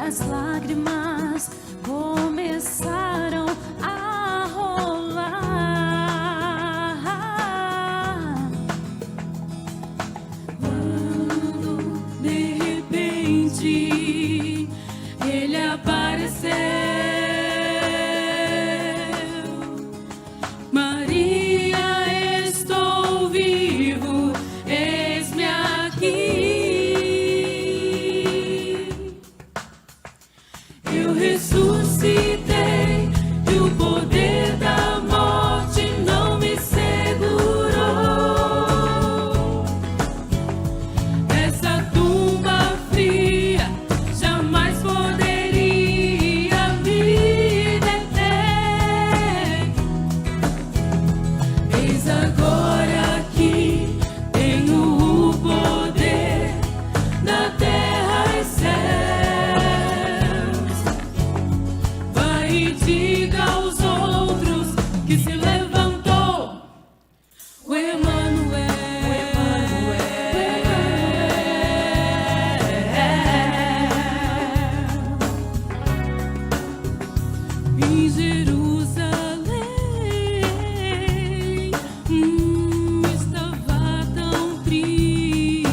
as lágrimas começaram a rolar. Quando de repente ele apareceu, Maria, estou vivo, eis-me aqui. Eu ressuscitei e o poder da morte não me segurou. Essa tumba fria jamais poderia me deter. Eis agora que tenho o poder na terra e céus. Vai e diga aos outros que se levantou o Emanuel. Em Jerusalém estava tão triste,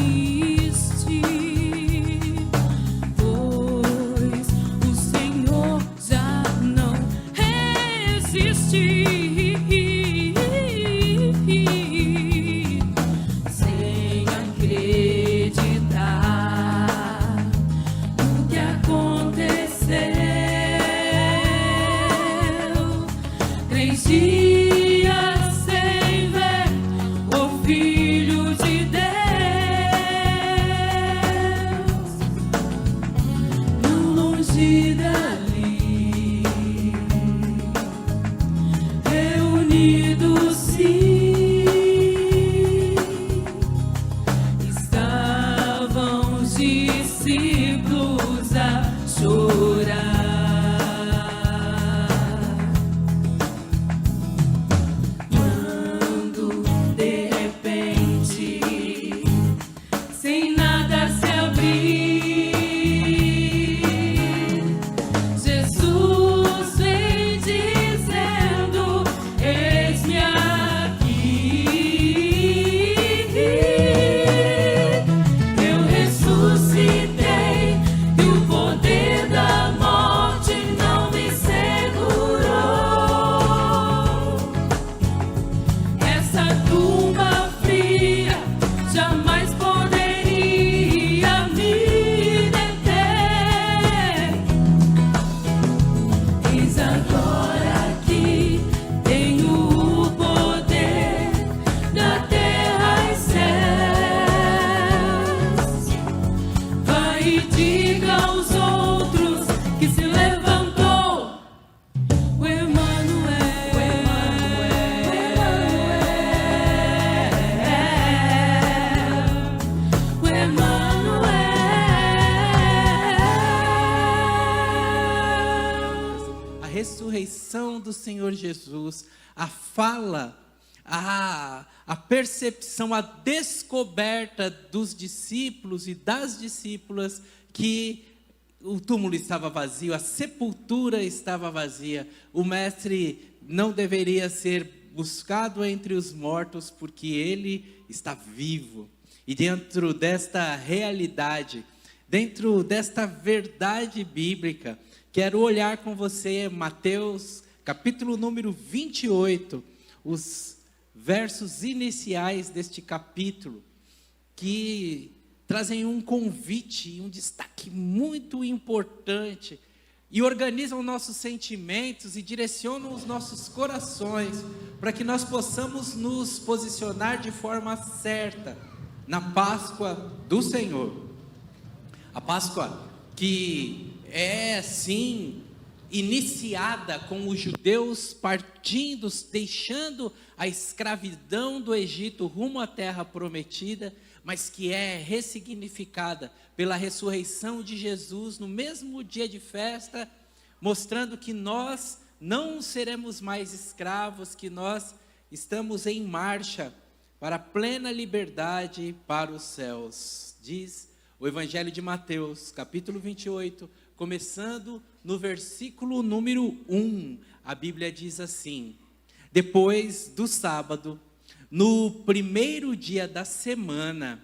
pois o Senhor já não resiste. Sem acreditar no que aconteceu, 3 dias sem ver o Filho de Deus, não longe dali, reunidos sim, estavam os discípulos a chorar. Quando de repente, sem nada se abrir, Jesus vem dizendo: eis-me aqui. Eu ressuscitei e o poder da morte não me segurou. Essa tumba fria jamais poderia me deter. Eis agora que tenho o poder na terra e céus. Vai e diga aos outros que se levantou o A ressurreição do Senhor Jesus, a fala, a percepção, a descoberta dos discípulos e das discípulas que o túmulo estava vazio, a sepultura estava vazia, o mestre não deveria ser buscado entre os mortos porque ele está vivo. E dentro desta realidade, dentro desta verdade bíblica, quero olhar com você Mateus, capítulo número 28, os versos iniciais deste capítulo, que trazem um convite, um destaque muito importante, e organizam nossos sentimentos e direcionam os nossos corações, para que nós possamos nos posicionar de forma certa, na Páscoa do Senhor. A Páscoa que é sim iniciada com os judeus partindo, deixando a escravidão do Egito rumo à terra prometida, mas que é ressignificada pela ressurreição de Jesus no mesmo dia de festa, mostrando que nós não seremos mais escravos, que nós estamos em marcha para a plena liberdade para os céus. Diz O Evangelho de Mateus, capítulo 28, começando no versículo número 1. A Bíblia diz assim: depois do sábado, no primeiro dia da semana,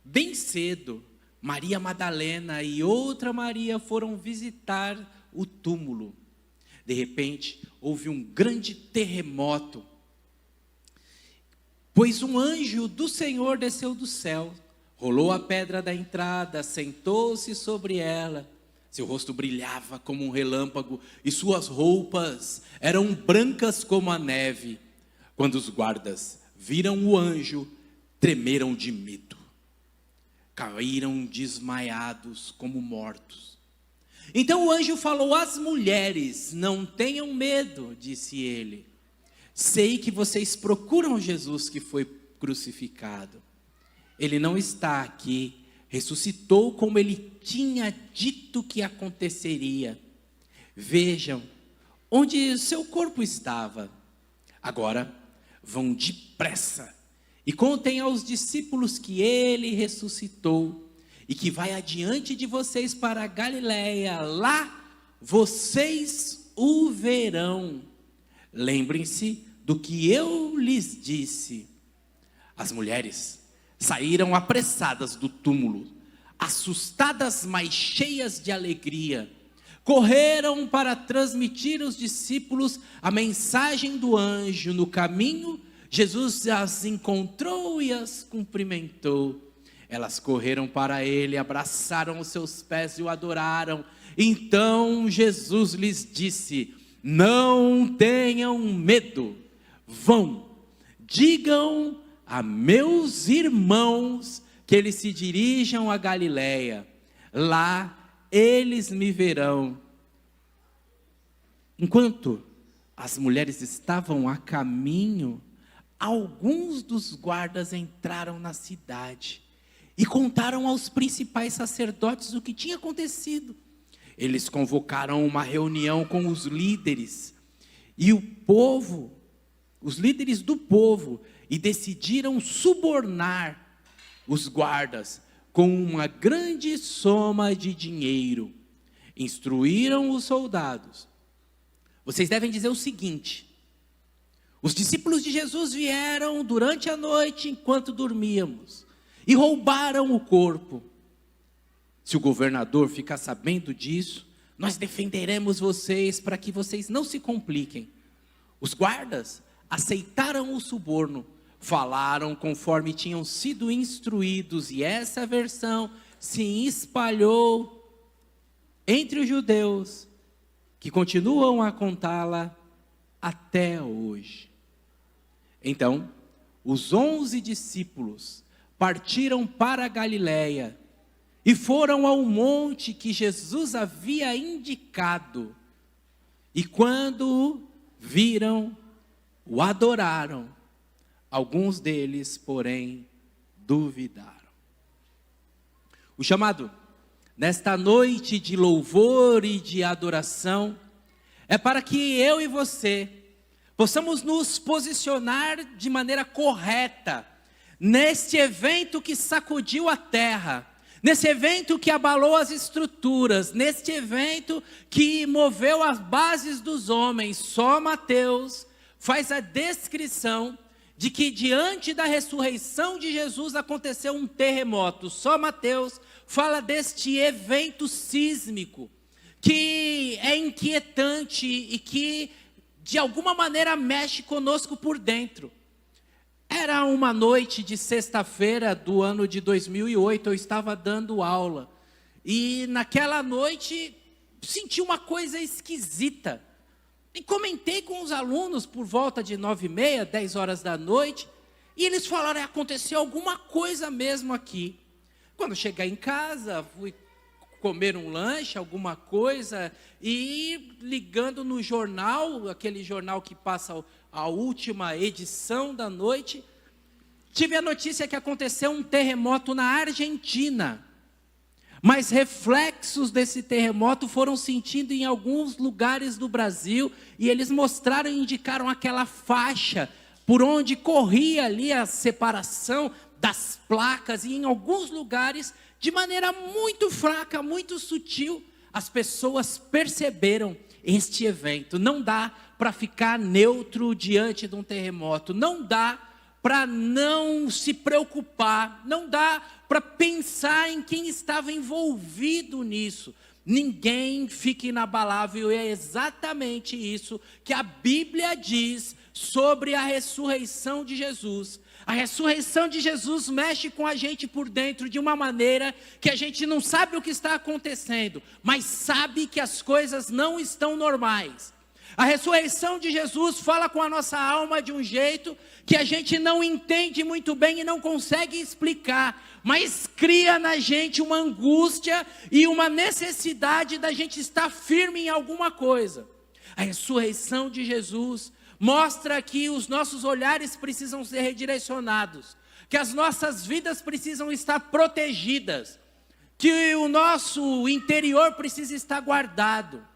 bem cedo, Maria Madalena e outra Maria foram visitar o túmulo. De repente, houve um grande terremoto, pois um anjo do Senhor desceu do céu, rolou a pedra da entrada, sentou-se sobre ela. Seu rosto brilhava como um relâmpago e suas roupas eram brancas como a neve. Quando os guardas viram o anjo, tremeram de medo. Caíram desmaiados como mortos. Então o anjo falou às mulheres: não tenham medo, disse ele. Sei que vocês procuram Jesus que foi crucificado. Ele não está aqui, ressuscitou como ele tinha dito que aconteceria. Vejam onde seu corpo estava. Agora vão depressa e contem aos discípulos que ele ressuscitou e que vai adiante de vocês para a Galiléia. Lá vocês o verão. Lembrem-se do que eu lhes disse. As mulheres saíram apressadas do túmulo, assustadas, mas cheias de alegria. Correram para transmitir aos discípulos a mensagem do anjo. No caminho, Jesus as encontrou e as cumprimentou. Elas correram para ele, abraçaram os seus pés e o adoraram. Então Jesus lhes disse: não tenham medo. Vão, digam a meus irmãos que eles se dirijam a Galiléia. Lá eles me verão. Enquanto as mulheres estavam a caminho, alguns dos guardas entraram na cidade e contaram aos principais sacerdotes o que tinha acontecido. Eles convocaram uma reunião com os líderes e o povo, os líderes do povo, e decidiram subornar os guardas com uma grande soma de dinheiro. Instruíram os soldados: vocês devem dizer o seguinte: os discípulos de Jesus vieram durante a noite enquanto dormíamos e roubaram o corpo. Se o governador ficar sabendo disso, nós defenderemos vocês para que vocês não se compliquem. Os guardas aceitaram o suborno, falaram conforme tinham sido instruídos, e essa versão se espalhou entre os judeus, que continuam a contá-la até hoje. Então, os 11 discípulos partiram para a Galiléia e foram ao monte que Jesus havia indicado. E quando o viram, o adoraram. Alguns deles, porém, duvidaram. O chamado nesta noite de louvor e de adoração é para que eu e você possamos nos posicionar de maneira correta neste evento que sacudiu a terra, nesse evento que abalou as estruturas, neste evento que moveu as bases dos homens. Só Mateus faz a descrição de que diante da ressurreição de Jesus aconteceu um terremoto. Só Mateus fala deste evento sísmico, que é inquietante e que de alguma maneira mexe conosco por dentro. Era uma noite de sexta-feira do ano de 2008, eu estava dando aula. E naquela noite senti uma coisa esquisita. E comentei com os alunos por volta de 9h30, 10 horas da noite. E eles falaram: aconteceu alguma coisa mesmo aqui. Quando cheguei em casa, fui comer um lanche, alguma coisa, e ligando no jornal, aquele jornal que passa a última edição da noite, tive a notícia que aconteceu um terremoto na Argentina. Mas reflexos desse terremoto foram sentidos em alguns lugares do Brasil, e eles mostraram e indicaram aquela faixa por onde corria ali a separação das placas, e em alguns lugares de maneira muito fraca, muito sutil, as pessoas perceberam este evento. Não dá para ficar neutro diante de um terremoto, não dá para não se preocupar, não dá para pensar em quem estava envolvido nisso. Ninguém fica inabalável, e é exatamente isso que a Bíblia diz sobre a ressurreição de Jesus. A ressurreição de Jesus mexe com a gente por dentro de uma maneira que a gente não sabe o que está acontecendo, mas sabe que as coisas não estão normais. A ressurreição de Jesus fala com a nossa alma de um jeito que a gente não entende muito bem e não consegue explicar, mas cria na gente uma angústia e uma necessidade da gente estar firme em alguma coisa. A ressurreição de Jesus mostra que os nossos olhares precisam ser redirecionados, que as nossas vidas precisam estar protegidas, que o nosso interior precisa estar guardado.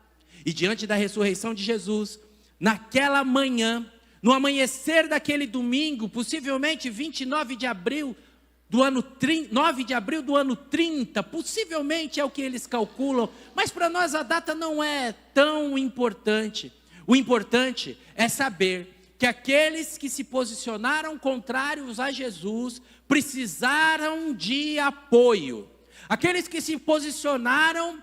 E diante da ressurreição de Jesus, naquela manhã, no amanhecer daquele domingo, possivelmente 29 de abril do ano 9 de abril do ano 30, possivelmente é o que eles calculam, mas para nós a data não é tão importante. O importante é saber que aqueles que se posicionaram contrários a Jesus precisaram de apoio. Aqueles que se posicionaram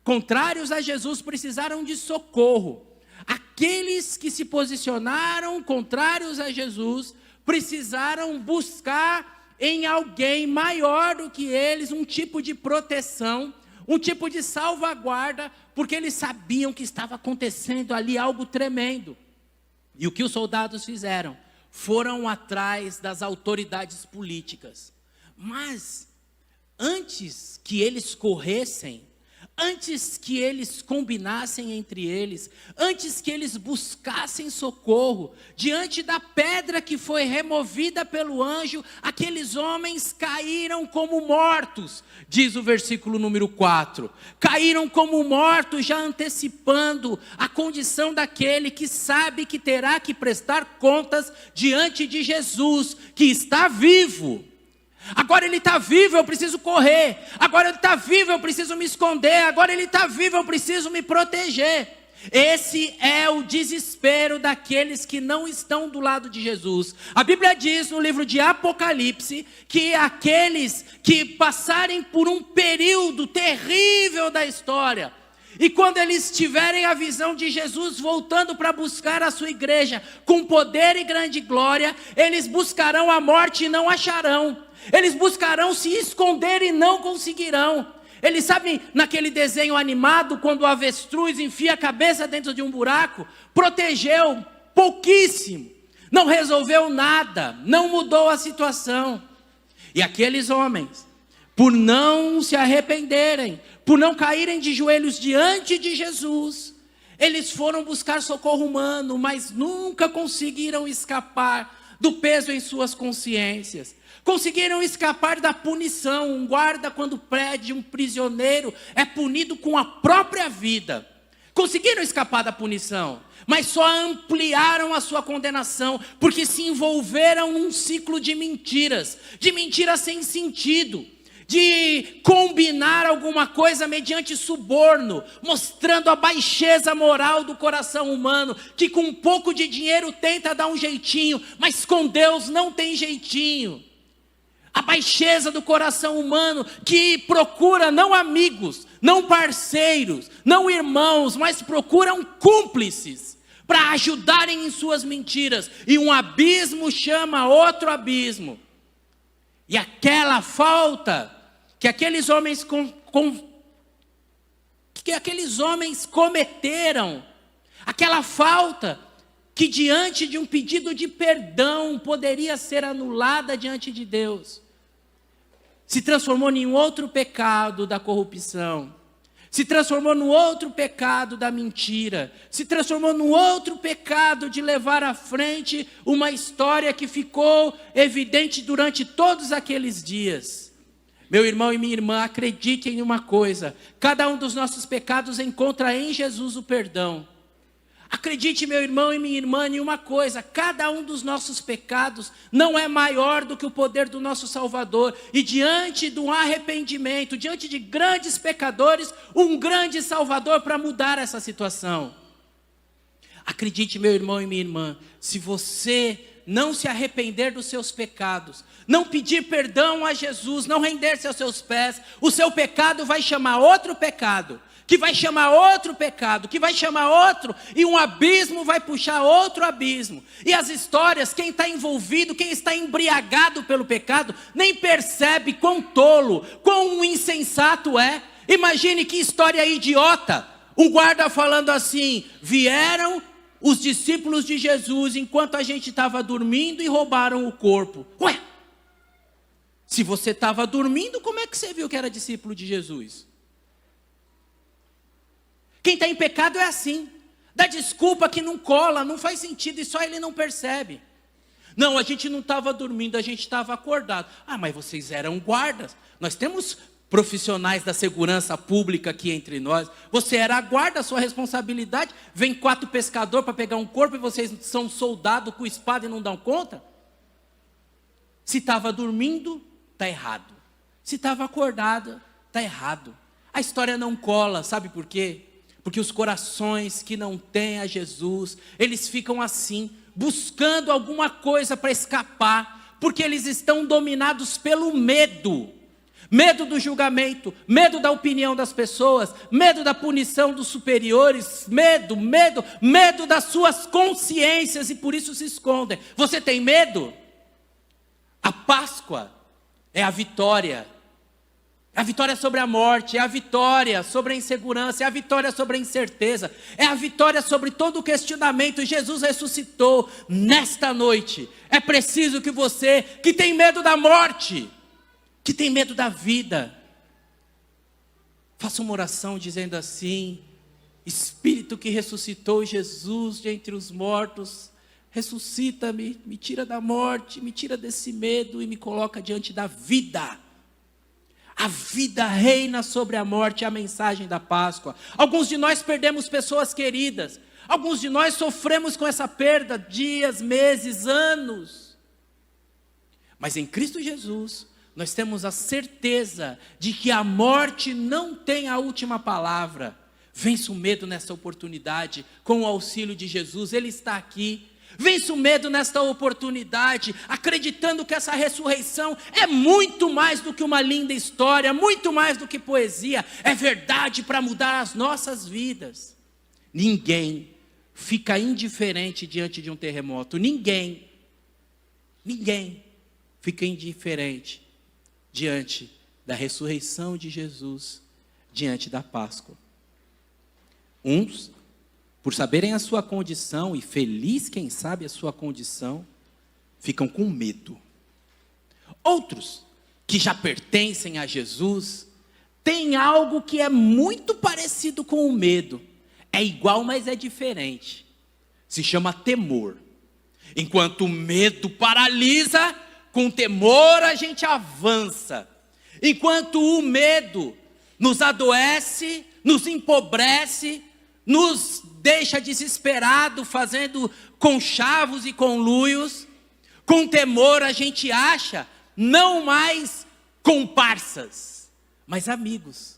contrários a Jesus precisaram de socorro. Aqueles que se posicionaram contrários a Jesus precisaram buscar em alguém maior do que eles um tipo de proteção, um tipo de salvaguarda, porque eles sabiam que estava acontecendo ali algo tremendo. E o que os soldados fizeram? Foram atrás das autoridades políticas. Mas antes que eles corressem, antes que eles combinassem entre eles, antes que eles buscassem socorro, diante da pedra que foi removida pelo anjo, aqueles homens caíram como mortos, diz o versículo número 4. Caíram como mortos, já antecipando a condição daquele que sabe que terá que prestar contas diante de Jesus, que está vivo. Agora ele está vivo, eu preciso correr. Agora ele está vivo, eu preciso me esconder. Agora ele está vivo, eu preciso me proteger. Esse é o desespero daqueles que não estão do lado de Jesus. A Bíblia diz no livro de Apocalipse que aqueles que passarem por um período terrível da história, e quando eles tiverem a visão de Jesus voltando para buscar a sua igreja com poder e grande glória, eles buscarão a morte e não acharão. Eles buscarão se esconder e não conseguirão. Eles sabem, naquele desenho animado, quando o avestruz enfia a cabeça dentro de um buraco, protegeu pouquíssimo, não resolveu nada, não mudou a situação. E aqueles homens, por não se arrependerem, por não caírem de joelhos diante de Jesus, eles foram buscar socorro humano, mas nunca conseguiram escapar do peso em suas consciências. Conseguiram escapar da punição. Um guarda, quando prende um prisioneiro, é punido com a própria vida. Conseguiram escapar da punição, mas só ampliaram a sua condenação, porque se envolveram num ciclo de mentiras sem sentido, de combinar alguma coisa mediante suborno, mostrando a baixeza moral do coração humano, que com um pouco de dinheiro tenta dar um jeitinho, mas com Deus não tem jeitinho. A baixeza do coração humano, que procura não amigos, não parceiros, não irmãos, mas procuram cúmplices para ajudarem em suas mentiras. E um abismo chama outro abismo. E aquela falta que aqueles homens cometeram, aquela falta que diante de um pedido de perdão poderia ser anulada diante de Deus, se transformou em um outro pecado da corrupção, se transformou no outro pecado da mentira, se transformou no outro pecado de levar à frente uma história que ficou evidente durante todos aqueles dias. Meu irmão e minha irmã, acreditem em uma coisa: cada um dos nossos pecados encontra em Jesus o perdão. Acredite, meu irmão e minha irmã, em uma coisa: cada um dos nossos pecados não é maior do que o poder do nosso Salvador. E diante do arrependimento, diante de grandes pecadores, um grande Salvador para mudar essa situação. Acredite, meu irmão e minha irmã, se você não se arrepender dos seus pecados, não pedir perdão a Jesus, não render-se aos seus pés, o seu pecado vai chamar outro pecado, que vai chamar outro pecado, que vai chamar outro, e um abismo vai puxar outro abismo. E as histórias, quem está envolvido, quem está embriagado pelo pecado, nem percebe quão tolo, quão insensato é. Imagine que história idiota, um guarda falando assim: vieram os discípulos de Jesus enquanto a gente estava dormindo e roubaram o corpo. Ué, se você estava dormindo, como é que você viu que era discípulo de Jesus? Quem está em pecado é assim, dá desculpa que não cola, não faz sentido, e só ele não percebe. Não, a gente não estava dormindo, a gente estava acordado. Ah, mas vocês eram guardas. Nós temos profissionais da segurança pública aqui entre nós. Você era a guarda, a sua responsabilidade. Vem 4 pescadores para pegar um corpo e vocês são soldados com espada e não dão conta? Se estava dormindo, está errado. Se estava acordado, está errado. A história não cola, sabe por quê? Porque os corações que não têm a Jesus, eles ficam assim, buscando alguma coisa para escapar, porque eles estão dominados pelo medo. Medo do julgamento, medo da opinião das pessoas, medo da punição dos superiores, medo das suas consciências, e por isso se escondem. Você tem medo? A Páscoa é a vitória. É a vitória sobre a morte, é a vitória sobre a insegurança, é a vitória sobre a incerteza, é a vitória sobre todo o questionamento. Jesus ressuscitou nesta noite. É preciso que você, que tem medo da morte, que tem medo da vida, faça uma oração dizendo assim: Espírito que ressuscitou Jesus de entre os mortos, ressuscita-me, me tira da morte, me tira desse medo e me coloca diante da vida. A vida reina sobre a morte, é a mensagem da Páscoa. Alguns de nós perdemos pessoas queridas, alguns de nós sofremos com essa perda dias, meses, anos. Mas em Cristo Jesus, nós temos a certeza de que a morte não tem a última palavra. Vença o medo nesta oportunidade, com o auxílio de Jesus, Ele está aqui. Vença o medo nesta oportunidade, acreditando que essa ressurreição é muito mais do que uma linda história, muito mais do que poesia, é verdade para mudar as nossas vidas. Ninguém fica indiferente diante de um terremoto, ninguém fica indiferente diante da ressurreição de Jesus, diante da Páscoa. Uns, por saberem a sua condição, e feliz quem sabe a sua condição, ficam com medo. Outros, que já pertencem a Jesus, têm algo que é muito parecido com o medo. É igual, mas é diferente. Se chama temor. Enquanto o medo paralisa, com temor a gente avança. Enquanto o medo nos adoece, nos empobrece, nos deixa desesperado, fazendo conchavos e conluios, com temor a gente acha não mais comparsas, mas amigos.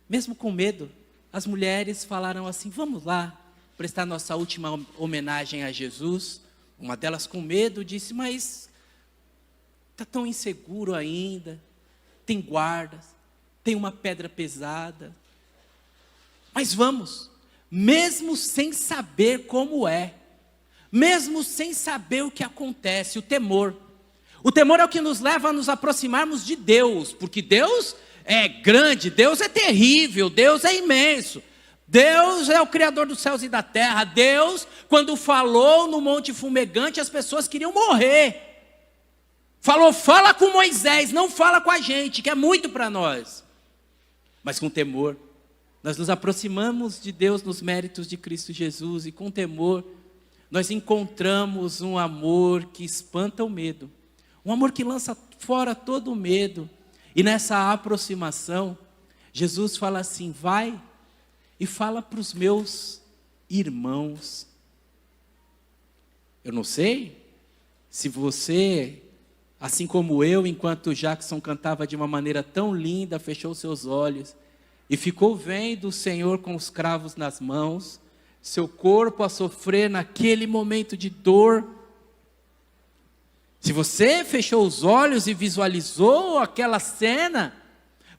Mesmo com medo, as mulheres falaram assim: vamos lá prestar nossa última homenagem a Jesus. Uma delas, com medo, disse: mas está tão inseguro ainda, tem guardas, tem uma pedra pesada, mas vamos. Mesmo sem saber como é, mesmo sem saber o que acontece, o temor é o que nos leva a nos aproximarmos de Deus, porque Deus é grande, Deus é terrível, Deus é imenso, Deus é o Criador dos céus e da terra. Deus, quando falou no Monte Fumegante, as pessoas queriam morrer, falou: fala com Moisés, não fala com a gente, que é muito para nós. Mas com temor, nós nos aproximamos de Deus nos méritos de Cristo Jesus, e com temor, nós encontramos um amor que espanta o medo, um amor que lança fora todo o medo. E nessa aproximação, Jesus fala assim: vai e fala para os meus irmãos. Eu não sei se você, assim como eu, enquanto Jackson cantava de uma maneira tão linda, fechou seus olhos e ficou vendo o Senhor com os cravos nas mãos, seu corpo a sofrer naquele momento de dor. Se você fechou os olhos e visualizou aquela cena,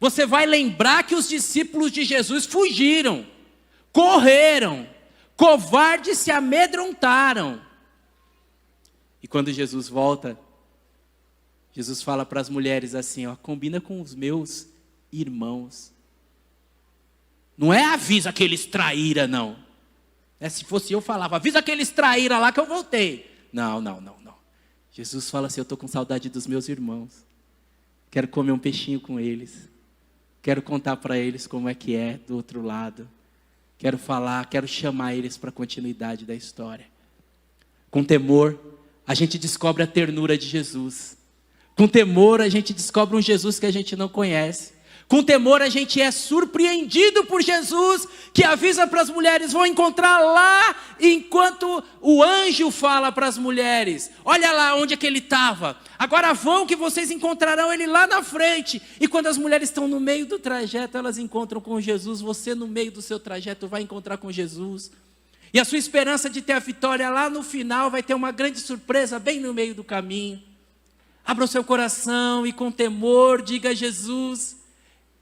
você vai lembrar que os discípulos de Jesus fugiram, correram, covardes se amedrontaram. E quando Jesus volta, Jesus fala para as mulheres assim, ó, combina com os meus irmãos. Não é avisa que eles traíram, não. Se fosse eu, falava, avisa que eles traíram lá que eu voltei. Não. Jesus fala assim, eu estou com saudade dos meus irmãos. Quero comer um peixinho com eles. Quero contar para eles como é que é do outro lado. Quero falar, quero chamar eles para a continuidade da história. Com temor, a gente descobre a ternura de Jesus. Com temor, a gente descobre um Jesus que a gente não conhece. Com temor, a gente é surpreendido por Jesus, que avisa para as mulheres, vão encontrar lá, enquanto o anjo fala para as mulheres, olha lá onde é que ele estava, agora vão que vocês encontrarão ele lá na frente. E quando as mulheres estão no meio do trajeto, elas encontram com Jesus, você no meio do seu trajeto vai encontrar com Jesus. E a sua esperança de ter a vitória lá no final vai ter uma grande surpresa bem no meio do caminho. Abra o seu coração e com temor diga a Jesus,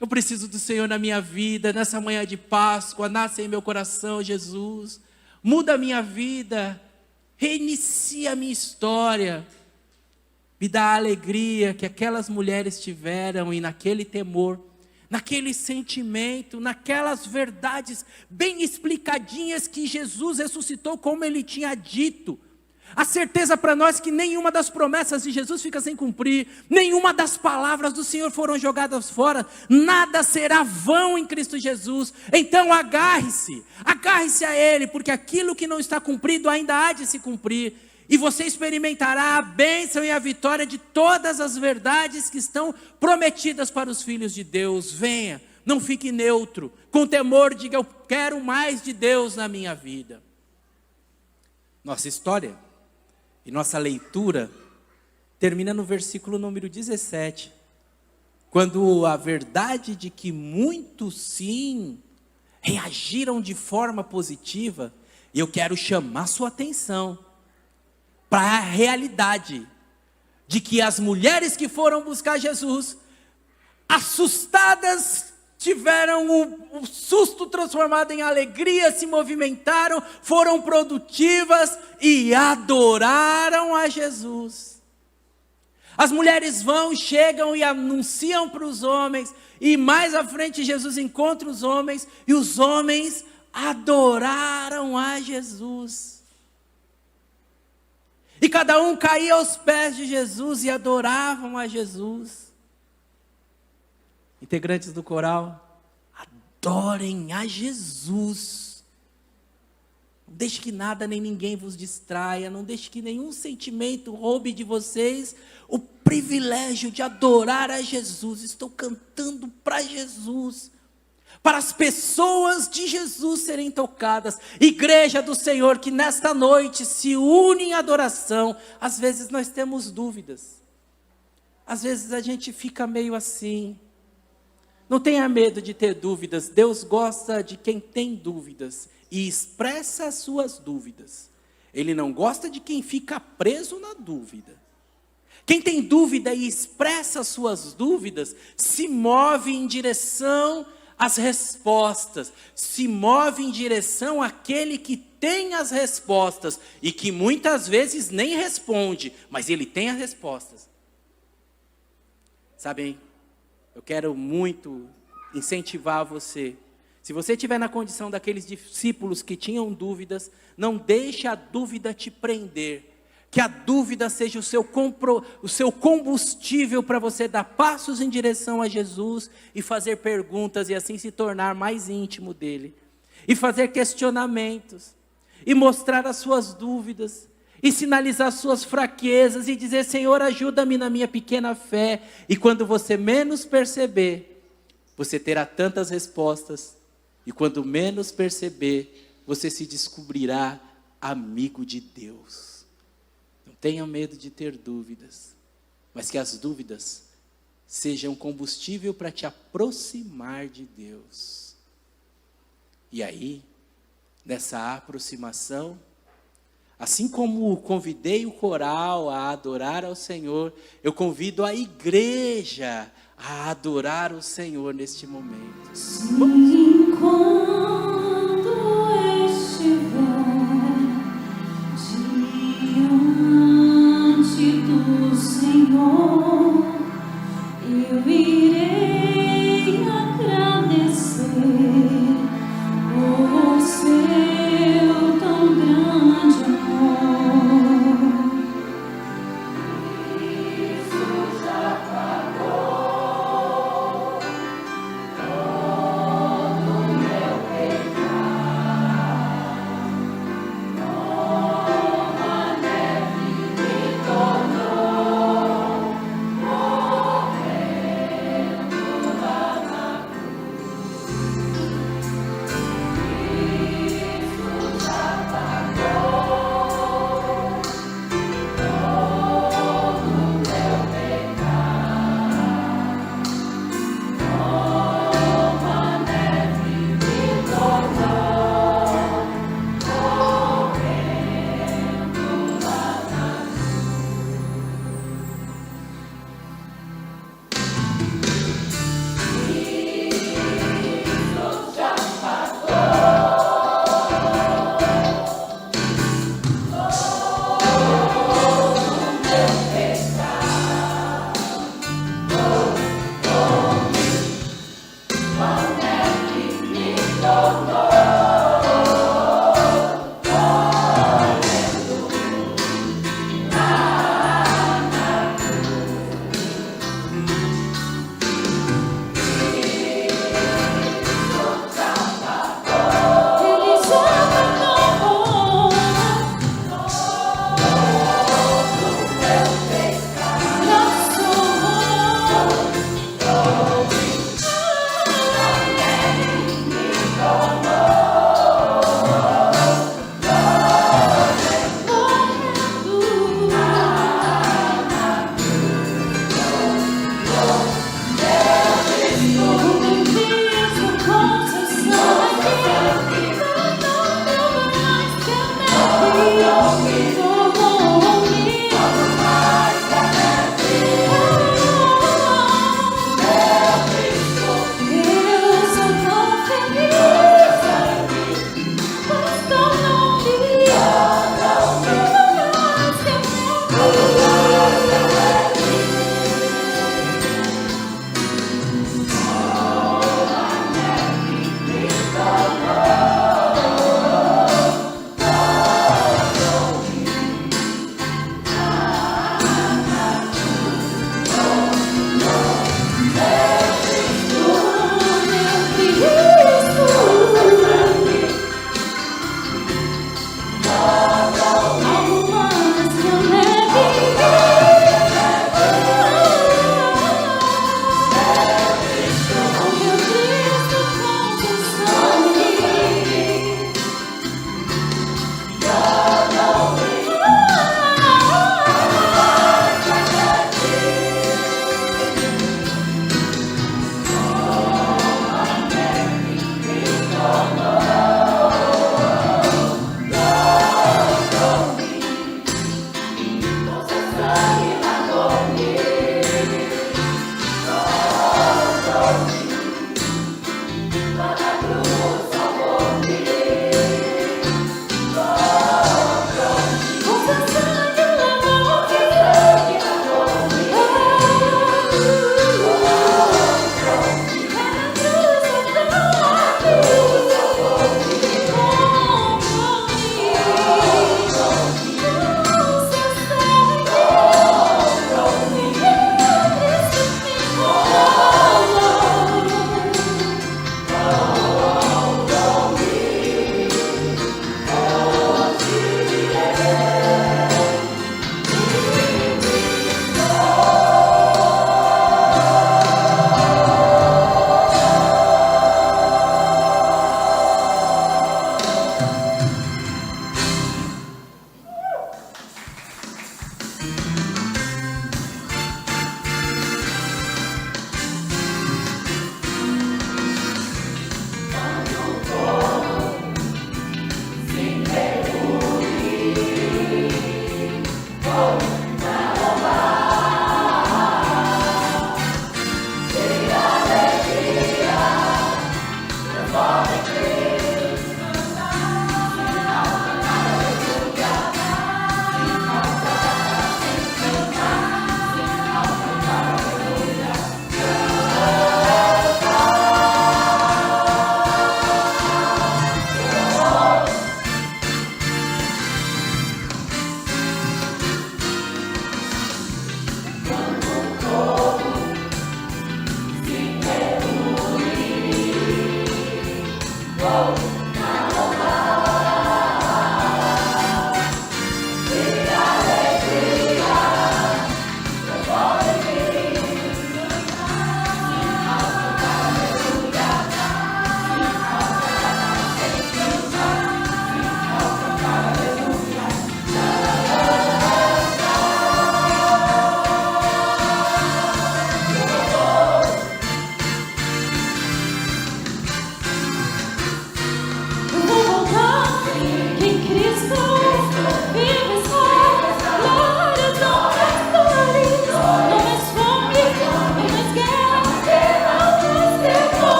eu preciso do Senhor na minha vida, nessa manhã de Páscoa, nasce em meu coração, Jesus. Muda a minha vida, reinicia a minha história. Me dá a alegria que aquelas mulheres tiveram e naquele temor, naquele sentimento, naquelas verdades bem explicadinhas que Jesus ressuscitou como Ele tinha dito. A certeza para nós que nenhuma das promessas de Jesus fica sem cumprir, nenhuma das palavras do Senhor foram jogadas fora, nada será vão em Cristo Jesus. Então agarre-se a Ele, porque aquilo que não está cumprido ainda há de se cumprir, e você experimentará a bênção e a vitória de todas as verdades que estão prometidas para os filhos de Deus. Venha, não fique neutro, com temor diga, eu quero mais de Deus na minha vida. Nossa história e nossa leitura termina no versículo número 17, quando a verdade de que muitos sim reagiram de forma positiva, e eu quero chamar sua atenção para a realidade de que as mulheres que foram buscar Jesus, assustadas, tiveram o susto transformado em alegria, se movimentaram, foram produtivas e adoraram a Jesus. As mulheres vão, chegam e anunciam para os homens, e mais à frente Jesus encontra os homens, e os homens adoraram a Jesus. E cada um caía aos pés de Jesus e adoravam a Jesus. Integrantes do coral, adorem a Jesus. Não deixe que nada nem ninguém vos distraia, não deixe que nenhum sentimento roube de vocês o privilégio de adorar a Jesus. Estou cantando para Jesus, para as pessoas de Jesus serem tocadas. Igreja do Senhor que nesta noite se une em adoração. Às vezes nós temos dúvidas, às vezes a gente fica meio assim. Não tenha medo de ter dúvidas. Deus gosta de quem tem dúvidas e expressa as suas dúvidas. Ele não gosta de quem fica preso na dúvida. Quem tem dúvida e expressa as suas dúvidas, se move em direção às respostas, se move em direção àquele que tem as respostas e que muitas vezes nem responde, mas ele tem as respostas. Sabem? Eu quero muito incentivar você. Se você estiver na condição daqueles discípulos que tinham dúvidas, não deixe a dúvida te prender. Que a dúvida seja o seu combustível para você dar passos em direção a Jesus e fazer perguntas e assim se tornar mais íntimo dele. E fazer questionamentos. E mostrar as suas dúvidas. E sinalizar suas fraquezas e dizer, Senhor, ajuda-me na minha pequena fé. E quando você menos perceber, você terá tantas respostas. E quando menos perceber, você se descobrirá amigo de Deus. Não tenha medo de ter dúvidas, mas que as dúvidas sejam combustível para te aproximar de Deus. E aí, nessa aproximação, assim como convidei o coral a adorar ao Senhor, eu convido a igreja a adorar o Senhor neste momento. Enquanto estiver diante do Senhor, eu irei agradecer o seu tão grande amor. Isso já pagou todo o meu pecado, como a neve me tornou morrendo lá na cruz. Isso já pagou todo o meu pecado, como a neve me tornou morrendo lá na cruz. Já Ele já pagou todo o meu pecado, a neve me tornou Oh.